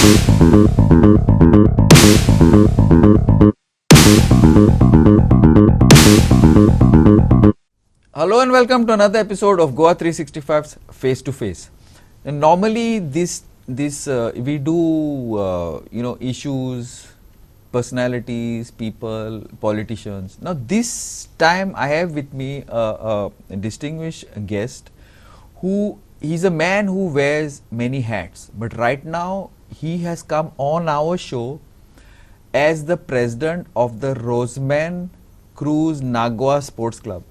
Hello and welcome to another episode of GOA365's Face to Face. And normally we do issues, personalities, people, politicians. Now this time I have with me a distinguished guest he's a man who wears many hats, but right now he has come on our show as the president of the Roseman Cruz Nagua Sports Club.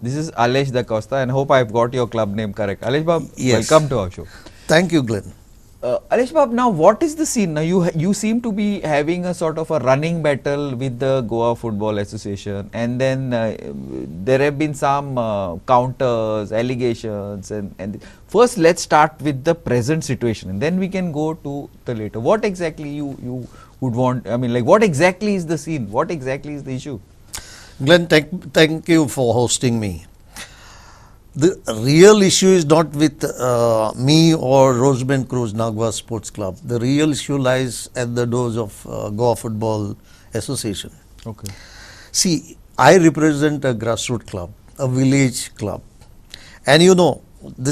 This is Alexio Da Costa, and I hope I've got your club name correct. Alexio Bab, yes. Welcome to our show. Thank you, Glenn. Alexio Bab, now what is the scene? Now you seem to be having a sort of a running battle with the Goa Football Association, and then there have been some counters, allegations, and first let's start with the present situation, and then we can go to the later. What exactly you would want? I mean, like, what exactly is the scene? What exactly is the issue? Glenn, thank you for hosting me. The real issue is not with me or Roseman Cruz Nagua Sports Club. The real issue lies at the doors of Goa Football Association. Okay. See, I represent a grassroots club, a village club, and you know, the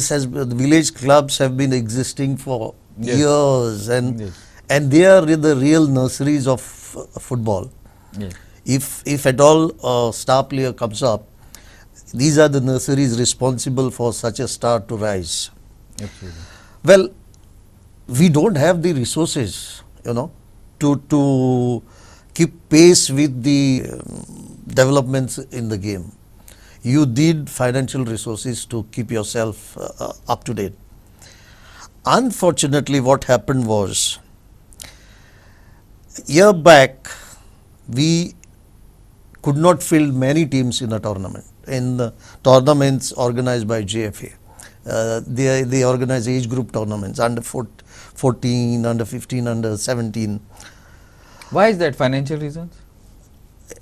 village clubs have been existing for years, and they are the real nurseries of football. Yes. If at all a star player comes up, these are the nurseries responsible for such a star to rise. Absolutely. Well, we don't have the resources, to keep pace with the developments in the game. You need financial resources to keep yourself up to date. Unfortunately, what happened was, a year back, we could not field many teams in a tournament. In the tournaments organized by GFA, they organize age group tournaments, under 14, under 15, under 17. Why is that? Financial reasons?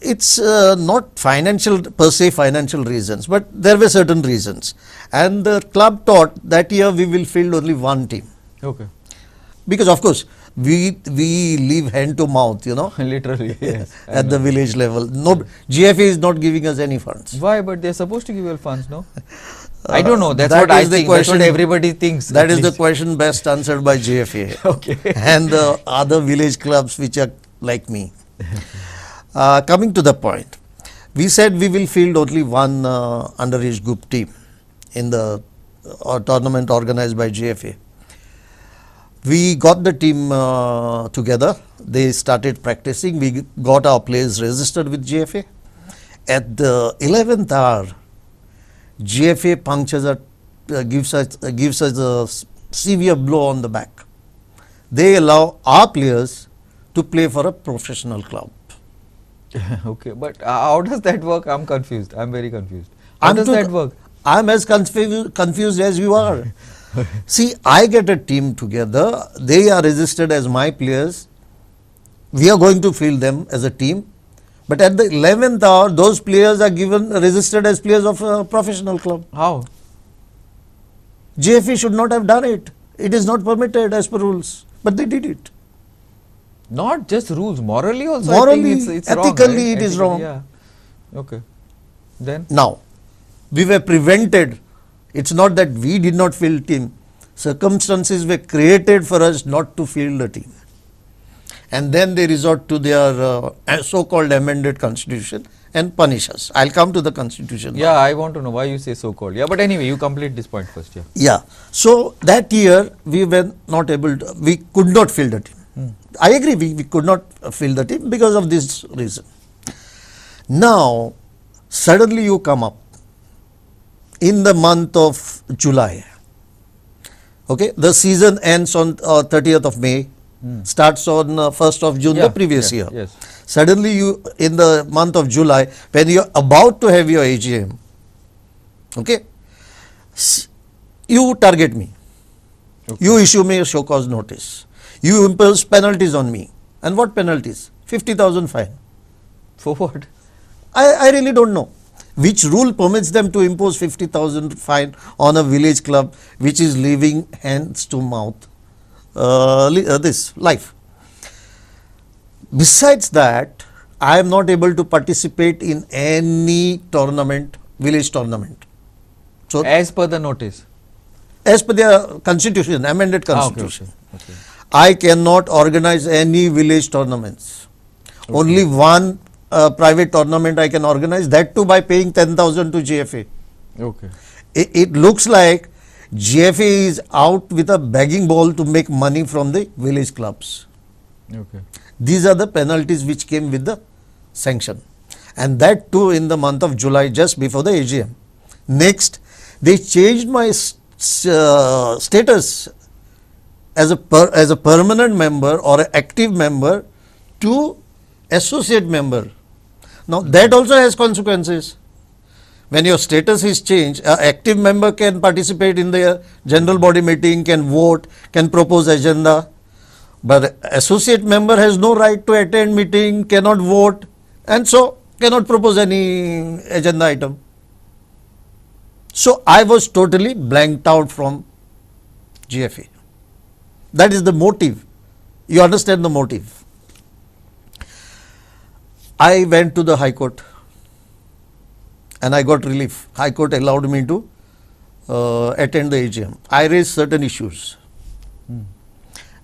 It's not financial per se financial reasons, but there were certain reasons. And the club thought that year we will field only one team. Okay. Because of course, we live hand to mouth, Literally, yes. at the village level. No, GFA is not giving us any funds. Why? But they're supposed to give you funds, no? I don't know. That's what I think. That's what everybody thinks. That is the question best answered by GFA. Okay. And the other village clubs which are like me. Coming to the point, we said we will field only one underage group team in the tournament organized by GFA. We got the team together. They started practicing. We got our players registered with GFA. At the 11th hour, GFA punctures gives us a severe blow on the back. They allow our players to play for a professional club. Okay, but how does that work? I'm confused. I'm very confused. How does that work? I'm as confused as you are. See, I get a team together. They are registered as my players. We are going to field them as a team. But at the 11th hour, those players are registered as players of a professional club. How? GFA should not have done it. It is not permitted as per rules. But they did it. Not just rules, morally also. Morally, I think it's ethically, wrong, right? it is wrong. Yeah. Okay. Then? Now, we were prevented. It's not that we did not field team. Circumstances were created for us not to field a team. And then they resort to their so-called amended constitution and punish us. I'll come to the constitution. Yeah, I want to know why you say so-called. Yeah, but anyway, you complete this point first. Yeah. Yeah. So that year we were not able to, we could not field a team. I agree, we could not field the team because of this reason. Now, suddenly you come up in the month of July. Okay, the season ends on 30th of May, starts on 1st of June the previous year. Yes. Suddenly you, in the month of July, when you are about to have your AGM, okay, you target me. Okay. You issue me a show cause notice. You impose penalties on me. And what penalties? 50,000 fine. For what? I really don't know. Which rule permits them to impose 50,000 fine on a village club which is living hands to mouth? this life. Besides that, I am not able to participate in any tournament, village tournament. So, As per the notice. as per their constitution, amended constitution, Okay. I cannot organize any village tournaments. Only one private tournament I can organize, that too by paying 10,000 to GFA. Okay. It looks like GFA is out with a begging ball to make money from the village clubs. Okay. These are the penalties which came with the sanction, and that too in the month of July, just before the AGM. Next, they changed my status as a permanent member or an active member to associate member. Now that also has consequences. When your status is changed, an active member can participate in the general body meeting, can vote, can propose agenda. But associate member has no right to attend meeting, cannot vote, and so cannot propose any agenda item. So I was totally blanked out from GFA. That is the motive. You understand the motive. I went to the High Court and I got relief. High Court allowed me to attend the AGM. I raised certain issues.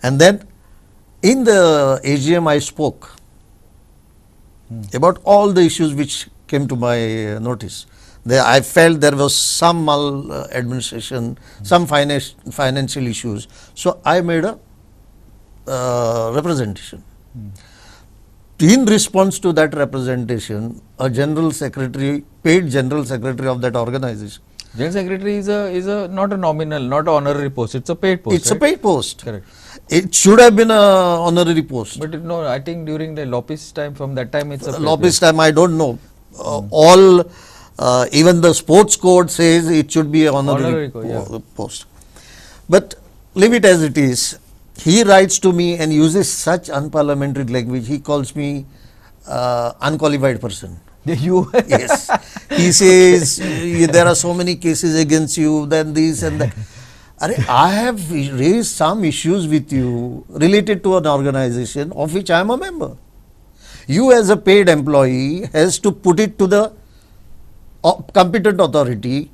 And then in the AGM I spoke about all the issues which came to my notice. I felt there was some maladministration, some financial issues. So I made a representation. In response to that representation, a general secretary, paid general secretary of that organization. General secretary is a not a nominal, not an honorary post. It's a paid post. It's right? a paid post. Correct. It should have been a honorary post. But no, I think during the Lopez time, from that time it's a paid Lopez post. time, I don't know. All, even the sports code says it should be an honorary post. But leave it as it is. He writes to me and uses such unparliamentary language. He calls me unqualified person. You Yes. He says there are so many cases against you, then this and that. I have raised some issues with you related to an organization of which I am a member. You as a paid employee has to put it to the competent authority,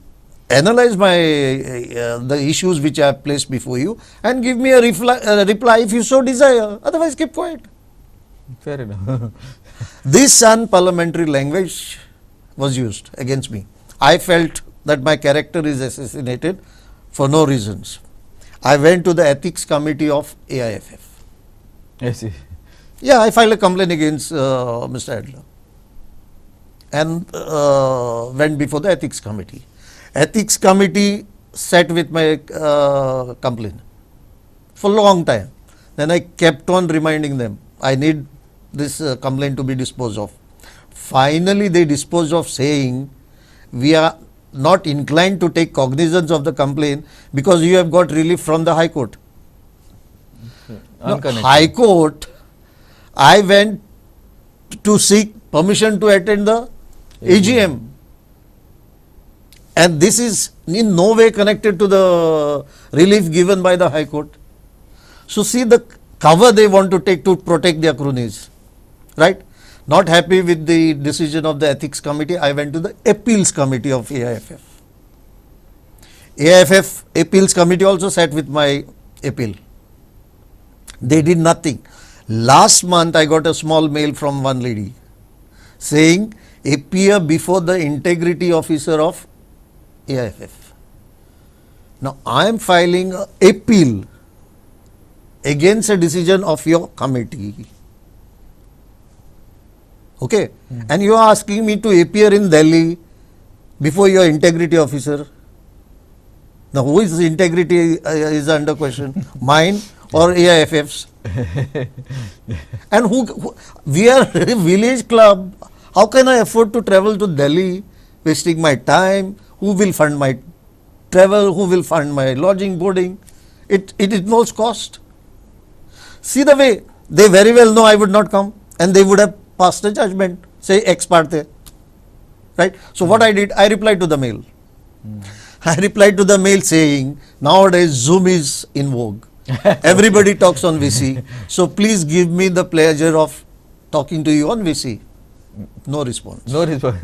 analyze my the issues which I have placed before you and give me a reply if you so desire. Otherwise keep quiet. fair enough. This unparliamentary language was used against me. I felt that my character is assassinated for no reasons. I went to the ethics committee of AIFF. I see. Yeah, I filed a complaint against Mr. Adler and went before the ethics committee. Ethics committee sat with my complaint for a long time. Then I kept on reminding them, I need this complaint to be disposed of. Finally, they disposed of, saying, we are not inclined to take cognizance of the complaint because you have got relief from the High Court. Now, High Court, I went to seek permission to attend the AGM. And this is in no way connected to the relief given by the High Court. So see the cover they want to take to protect their cronies, right? Not happy with the decision of the ethics committee, I went to the appeals committee of AIFF. AIFF appeals committee also sat with my appeal. They did nothing. Last month I got a small mail from one lady saying, appear before the integrity officer of AIFF. Now I am filing an appeal against a decision of your committee. Okay, and you are asking me to appear in Delhi before your integrity officer. Now, who is integrity is under question? Mine or AIFF's? And who we are a village club. How can I afford to travel to Delhi, wasting my time? Who will fund my travel? Who will fund my lodging, boarding? It involves cost. See the way they very well know I would not come, and they would have passed a judgment, say ex parte, right? So what I did, I replied to the mail. I replied to the mail saying, nowadays Zoom is in vogue. Everybody talks on VC. So please give me the pleasure of talking to you on VC. No response. No response.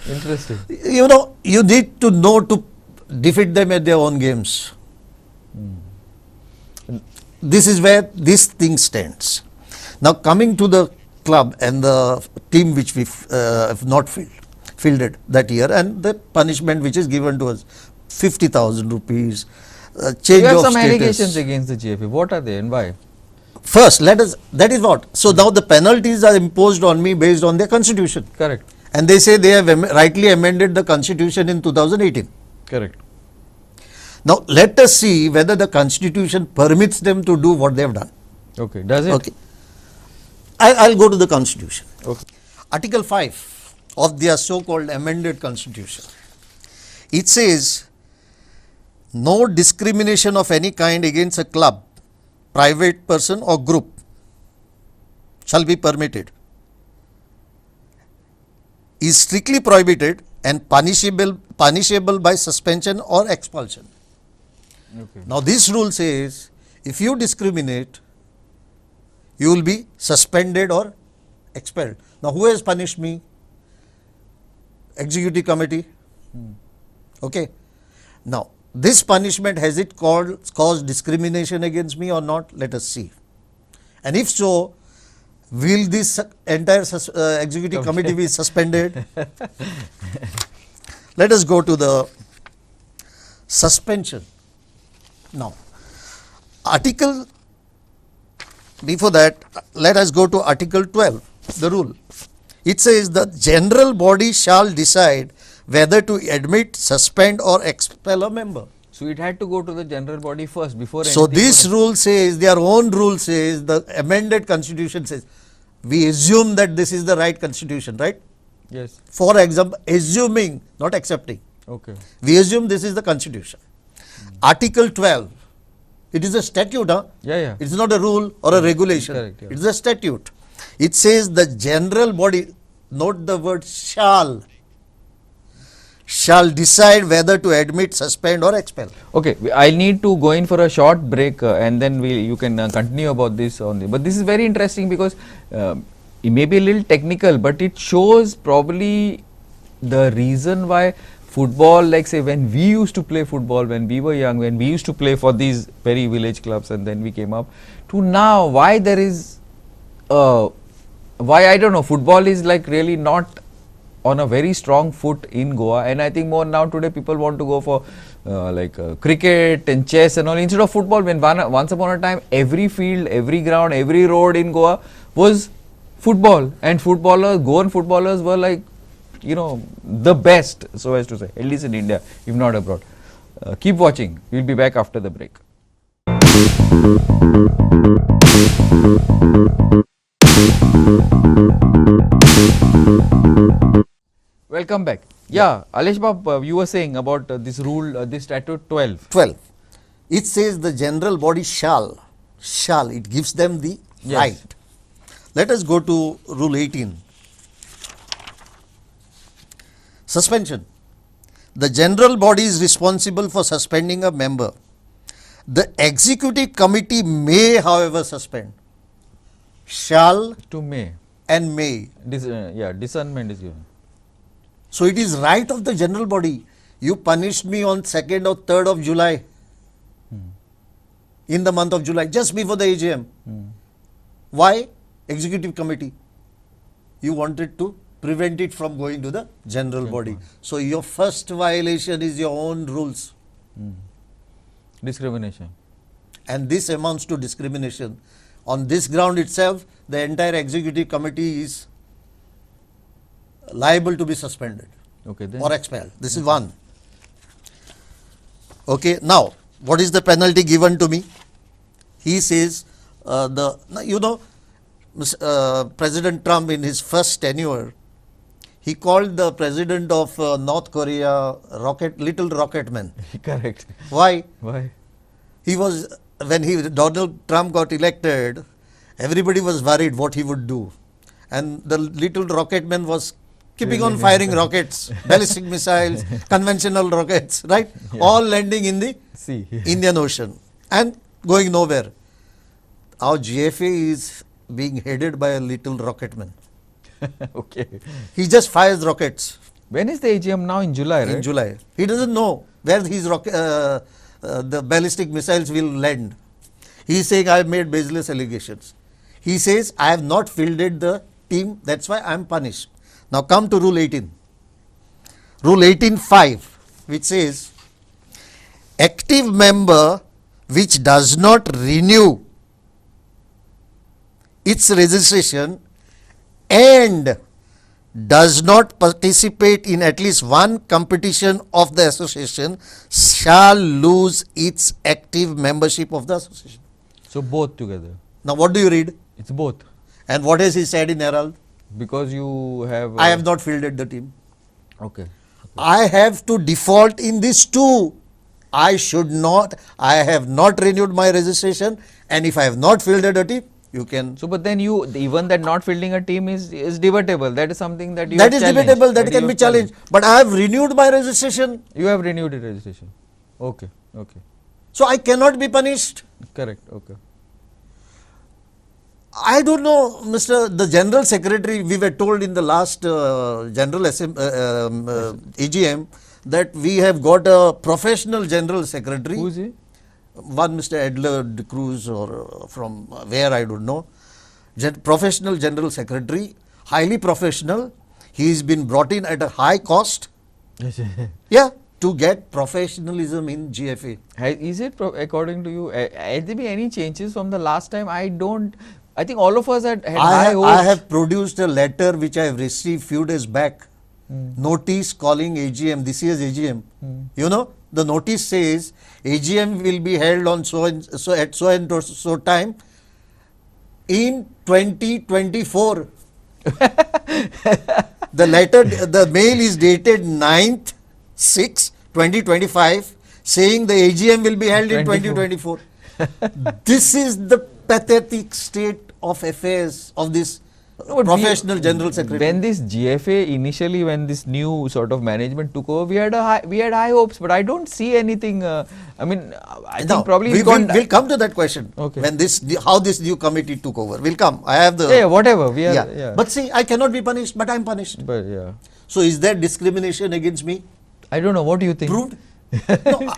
Interesting. You know, you need to know to defeat them at their own games. This is where this thing stands. Now coming to the club and the team which we have not fielded that year, and the punishment which is given to us, 50,000 rupees, change You have of some status. allegations against the GFA. What are they and why? First, that is what. So now the penalties are imposed on me based on their constitution. Correct. And they say they have rightly amended the constitution in 2018. Correct. Now let us see whether the constitution permits them to do what they have done. Okay. Does it? Okay. I'll go to the constitution. Okay. Article 5 of their so-called amended constitution. It says, no discrimination of any kind against a club, private person or group shall be permitted, is strictly prohibited and punishable by suspension or expulsion. Okay. Now this rule says, if you discriminate, you will be suspended or expelled. Now who has punished me? Executive committee. Okay. Now this punishment, has it caused discrimination against me or not? Let us see. And if so, will this entire executive committee be suspended? Let us go to the suspension. Now, before that, let us go to Article 12, the rule. It says the general body shall decide whether to admit, suspend or expel a member. So it had to go to the general body first before. So anything this could- rule says, their own rule says, the amended constitution says, we assume that this is the right constitution, right? Yes. For example, assuming, not accepting. Okay. We assume this is the constitution. Article 12, it is a statute, huh? Yeah, yeah. It's not a rule or a regulation. Correct, yeah. It's a statute. It says the general body, note the word shall decide whether to admit, suspend or expel. Okay, I need to go in for a short break and then you can continue about this on the. But this is very interesting because it may be a little technical, but it shows probably the reason why football, like say when we used to play football when we were young, when we used to play for these very village clubs and then we came up to now, why there is why I don't know, football is like really not on a very strong foot in Goa, and I think more now today people want to go for cricket and chess and all instead of football. When once upon a time every field, every ground, every road in Goa was football, and Goan footballers were like, you know, the best, so as to say, at least in India, if not abroad. Keep watching. We'll be back after the break. Welcome back. Yeah, Alesh Bab, you were saying about this rule, this statute 12. 12. It says the general body shall, it gives them the Yes. right. Let us go to rule 18. Suspension. The general body is responsible for suspending a member. The executive committee may, however, suspend. Shall To May. and may. Discernment is given. So it is right of the general body. You punished me on 2nd or 3rd of July. In the month of July, just before the AGM. Why? Executive committee. You wanted to prevent it from going to the general body. So your first violation is your own rules. Discrimination. And this amounts to discrimination. On this ground itself, the entire executive committee is liable to be suspended Okay, then. or expelled. This is one. Okay, now what is the penalty given to me? He says President Trump in his first tenure, he called the president of North Korea little rocket man. Correct. Why? Why? When Donald Trump got elected, everybody was worried what he would do. And the little rocket man was keeping on firing rockets, ballistic missiles, conventional rockets, right? All landing in the See. Indian Ocean and going nowhere. Our GFA is being headed by a little rocketman. Okay. He just fires rockets. When is the AGM now? In July, right? In July. He doesn't know where his the ballistic missiles will land. He is saying I have made baseless allegations. He says I have not fielded the team, that's why I am punished. Now come to Rule 18. Rule 18.5, which says active member which does not renew its registration and does not participate in at least one competition of the association shall lose its active membership of the association. So both together. Now what do you read? It's both. And what has he said in Herald? Because you have. I have not fielded the team. Okay. I have to default in this too. I have not renewed my registration, and if I have not fielded a team, you can. So, but then you, even that not fielding a team is debatable. That is something that you That have is challenged. debatable, that you can be have challenged. But I have renewed my registration, You have renewed the registration. Okay. Okay. so I cannot be punished. Correct. Okay. I don't know, the General Secretary, we were told in the last EGM that we have got a professional General Secretary. Who is he? One Mr. Adler de Cruz or from where I don't know. Professional General Secretary, highly professional. He has been brought in at a high cost. Yeah, to get professionalism in GFA. Is it according to you? Has there been any changes from the last time? I think all of us had high hopes. I have produced a letter which I have received few days back. Notice calling AGM, this year's AGM. You know, the notice says AGM will be held on at so and so time in 2024. The mail is dated 9th 6 2025 saying the AGM will be held in 2024. This is the pathetic state of affairs of this professional General Secretary. When this GFA initially, when this new sort of management took over, we had high hopes, but I don't see anything. I think probably we'll come to that question. Okay. When how this new committee took over, we'll come. I have the whatever But see, I cannot be punished, but I am punished. But yeah. So is there discrimination against me? I don't know. What do you think? Proved? No,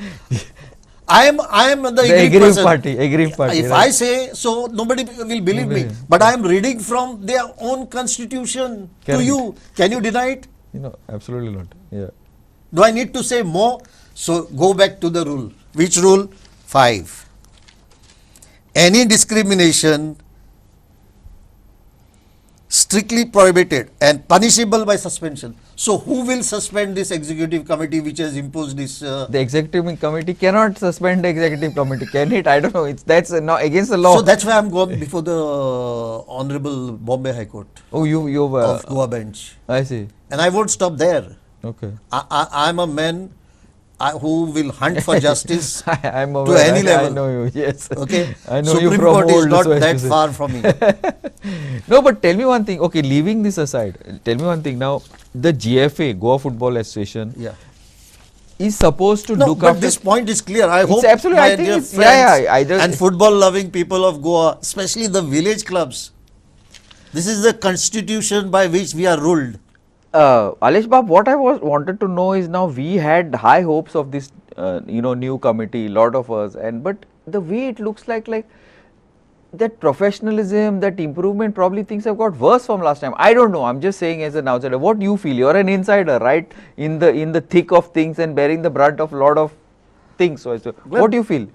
I am the aggrieved person. party. If right? I say so, nobody will believe me. But I am reading from their own constitution to you. Can you deny it? No, absolutely not. Yeah. Do I need to say more? So go back to the rule. Which rule? 5. Any discrimination strictly prohibited and punishable by suspension. So who will suspend this executive committee which has imposed this? The executive committee cannot suspend the executive committee, can it? I don't know. That's against the law. So that's why I'm going before the Honorable Bombay High Court. Oh, you of Goa bench. I see. And I won't stop there. Okay. I'm a man who will hunt for justice I'm to any level. I know you. Yes. Okay. I know Supreme you from Court is old, not so that far from me. No, but tell me one thing. Okay, leaving this aside, tell me one thing. Now, the GFA, Goa Football Association, is supposed to look but after. this point is clear. I hope absolutely. my I think dear it's friends and football-loving people of Goa, especially the village clubs, this is the constitution by which we are ruled. Alex Bab, what I wanted to know is, now we had high hopes of this, new committee, lot of us, but the way it looks like that professionalism, that improvement, probably things have got worse from last time. I don't know. I'm just saying as an outsider. What do you feel? You're an insider, right? In the thick of things and bearing the brunt of lot of things. So what do you feel?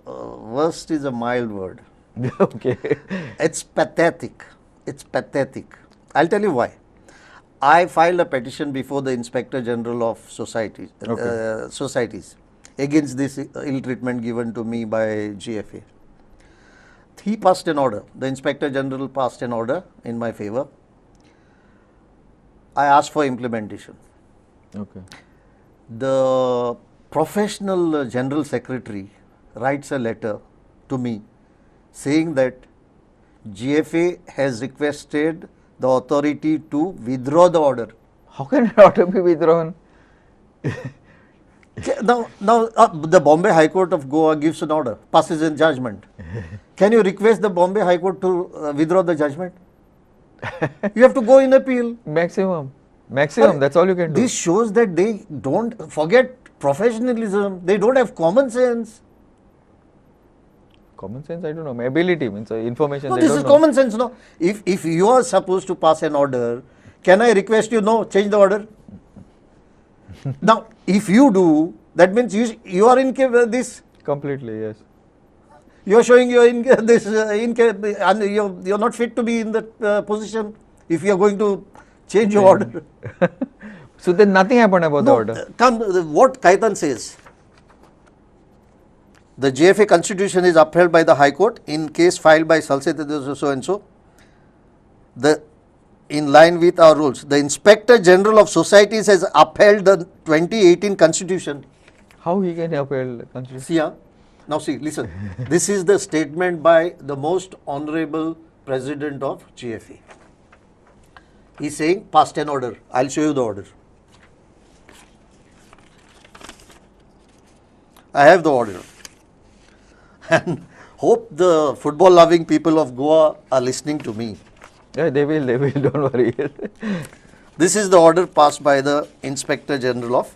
Worst is a mild word. Okay. It's pathetic. It's pathetic. I'll tell you why. I filed a petition before the Inspector General of Societies against this ill treatment given to me by GFA. He passed an order. The Inspector General passed an order in my favor. I asked for implementation. Okay. The professional General Secretary writes a letter to me saying that GFA has requested the authority to withdraw the order. How can an order be withdrawn? Now, the Bombay High Court of Goa gives an order, passes a judgment. Can you request the Bombay High Court to withdraw the judgment? You have to go in appeal. Maximum. That's all you can do. This shows that they don't forget professionalism. They don't have common sense. Common sense, I don't know. Ability means information. No, they this don't is know. common sense. No, if you are supposed to pass an order, can I request you? No, change the order. Now, if you do, that means you are in this. Completely, yes. You are showing you are in this and you're not fit to be in that position. If you are going to change your order. So then nothing happened about the order. What Kaitan says. The JFA constitution is upheld by the High Court in case filed by Salsete so and so. In line with our rules, the Inspector General of Societies has upheld the 2018 constitution. How he can uphold the constitution? See, now see, listen. This is the statement by the most honorable president of GFA. He is saying, passed an order. I will show you the order. I have the order. And hope the football loving people of Goa are listening to me. Yeah, they will, don't worry. This is the order passed by the Inspector General of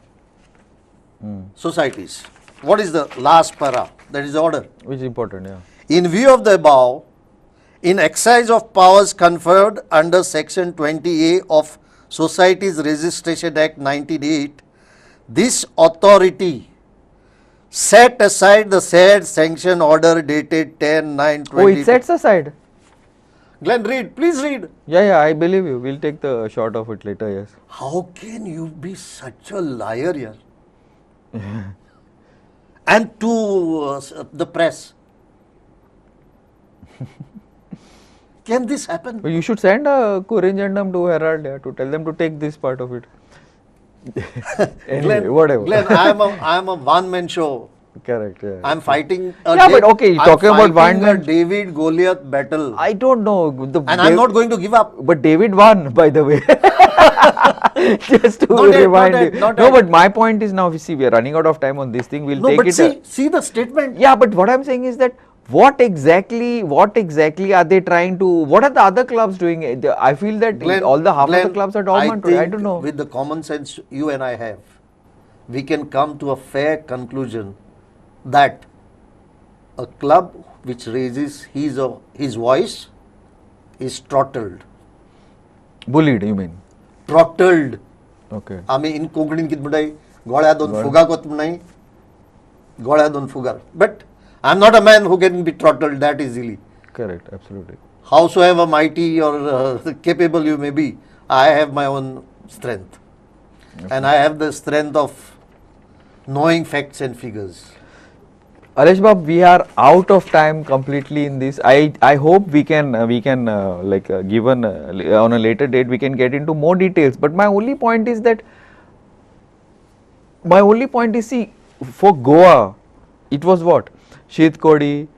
Societies. What is the last para? That is the order. Which is important, yeah. In view of the above, in exercise of powers conferred under Section 20A of Societies Registration Act 1908, this authority set aside the said sanction order dated 10/9/20. Oh, it sets aside. Glenn, read. Please read. Yeah, I believe you. We'll take the shot of it later, yes. How can you be such a liar here? And to the press. Can this happen? But you should send a correspondent to Herald, yeah, to tell them to take this part of it. Anyway, whatever. Glenn, I am a one-man show. Correct, yeah. I am fighting but okay, talking about one-man David Goliath battle. I don't know. And I am not going to give up. But David won, by the way. Just to remind you. No, but my point is now, see, we are running out of time on this thing. We'll take it. See the statement. Yeah, but what I'm saying is that what exactly are they trying to, what are the other clubs doing? I feel that Glenn, half of the clubs are dormant today. I don't know. With the common sense you and I have, we can come to a fair conclusion that a club which raises his voice is throttled. Bullied, you mean? Throttled. Okay. आम्ही in कोंकणीन कितें म्हणटाय गोळ्या दोन फुगा कोत म्हणनाय गोळ्या दोन फुगार. But I am not a man who can be throttled that easily. Correct, absolutely. Howsoever mighty or capable you may be, I have my own strength. Okay. And I have the strength of knowing facts and figures. Alex Bab, we are out of time completely in this. I hope we can given on a later date we can get into more details. But my only point is see, for Goa, it was what? Sheet Kodi,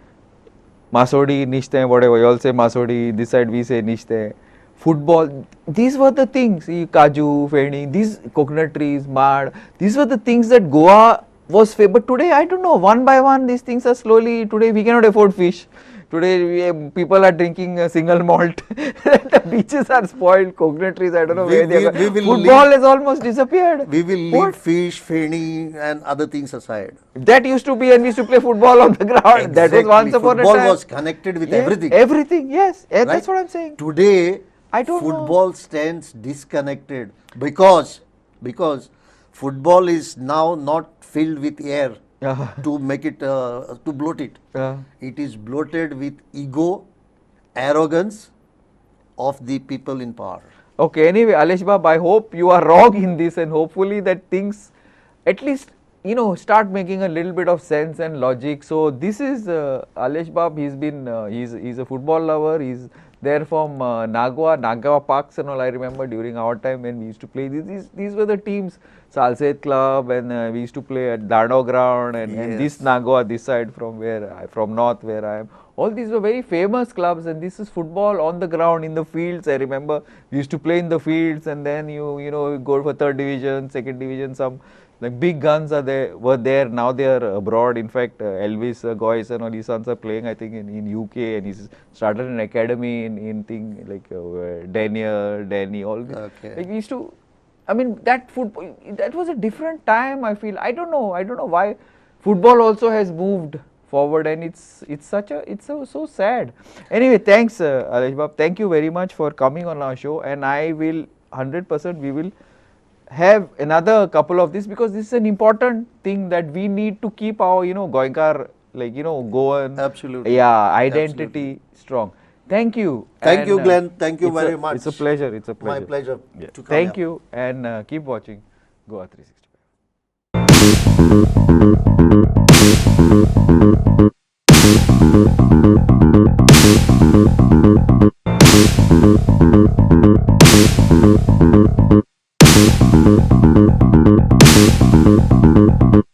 Masodi, Nishte, whatever. You all say Masodi, this side we say Nishte. Football, these were the things. See, Kaju, Feni, these coconut trees, mud, these were the things that Goa was but today I don't know, one by one these things are slowly, today we cannot afford fish, today people are drinking single malt, the beaches are spoiled, coconut trees I don't know where they are, football has almost disappeared. We will leave fish, feni and other things aside. That used to be, and we used to play football on the ground. Exactly. That was once upon a time. Football was connected with everything. Everything, yes, right? That's what I'm saying. Today football stands disconnected because football is now not filled with air to make it, to bloat it. It is bloated with ego, arrogance of the people in power. Okay, anyway, Alex Bab, I hope you are wrong in this and hopefully that things at least, start making a little bit of sense and logic. So this is Alex Bab, he's a football lover, he's they're from Nagawa Parks and all. I remember during our time when we used to play, these were the teams, Salset Club, and we used to play at Dano Ground, and this Nagawa, this side from north where I am. All these were very famous clubs, and this is football on the ground, in the fields. I remember we used to play in the fields, and then you go for third division, second division, some like big guns were there. Now they are abroad. In fact, Elvis Gois and all his sons are playing, I think, in UK, and he's started an academy in thing like Danny, all. Okay. Like we used to, I mean, that football, that was a different time. I feel I don't know why football also has moved forward, and it's so sad. Anyway, thanks, Alexio. Thank you very much for coming on our show, and I will 100% we will have another couple of this, because this is an important thing that we need to keep our Goenkar, like Goan, Absolutely. identity Absolutely. strong. Thank you. Thank you, Glenn. Thank you very much. It's a pleasure. It's a pleasure. My pleasure Yeah. to come Thank here. you, and keep watching GOA365.